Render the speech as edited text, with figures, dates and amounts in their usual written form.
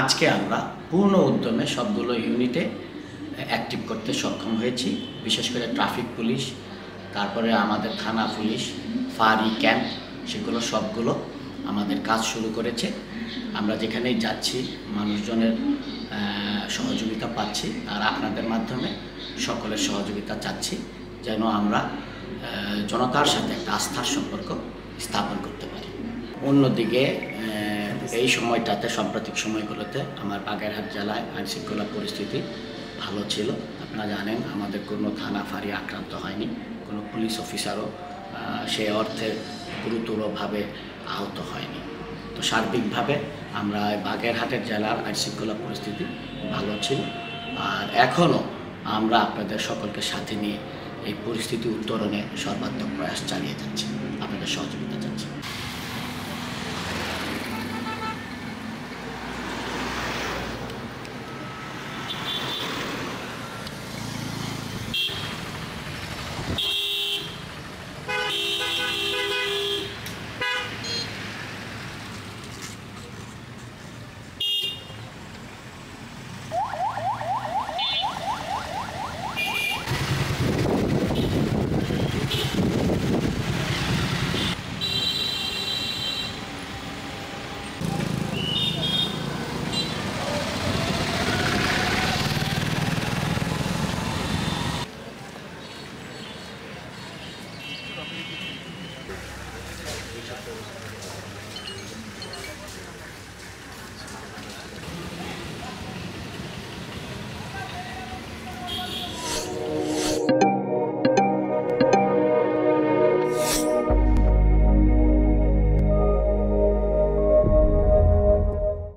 আজকে আমরা পূর্ণ উদ্যমে সবগুলো ইউনিটে অ্যাক্টিভ করতে সক্ষম হয়েছি। বিশেষ করে ট্রাফিক পুলিশ, তারপরে আমাদের থানা পুলিশ, ফাঁড়ি ক্যাম্প, সেগুলো সবগুলো আমাদের কাজ শুরু করেছে। আমরা যেখানেই যাচ্ছি মানুষজনের সহযোগিতা পাচ্ছি, আর আপনাদের মাধ্যমে সকলের সহযোগিতা চাচ্ছি যেন আমরা জনতার সাথে একটা আস্থার সম্পর্ক স্থাপন করতে পারি। অন্যদিকে এই সময়টাতে, সাম্প্রতিক সময়গুলোতে আমার বাগেরহাট জেলায় আইনশৃঙ্খলা পরিস্থিতি ভালো ছিল। আপনারা জানেন আমাদের কোনো থানা ফাঁড়ি আক্রান্ত হয়নি, কোনো পুলিশ অফিসারও সে অর্থে গুরুতরভাবে আহত হয়নি। তো সার্বিকভাবে আমরা বাগেরহাটের জেলার আইনশৃঙ্খলা পরিস্থিতি ভালো ছিল, আর এখনও আমরা আপনাদের সকলকে সাথে নিয়ে এই পরিস্থিতি উত্তরণে সর্বাত্মক প্রয়াস চালিয়ে যাচ্ছি, আপনাদের সহযোগিতা চাচ্ছি।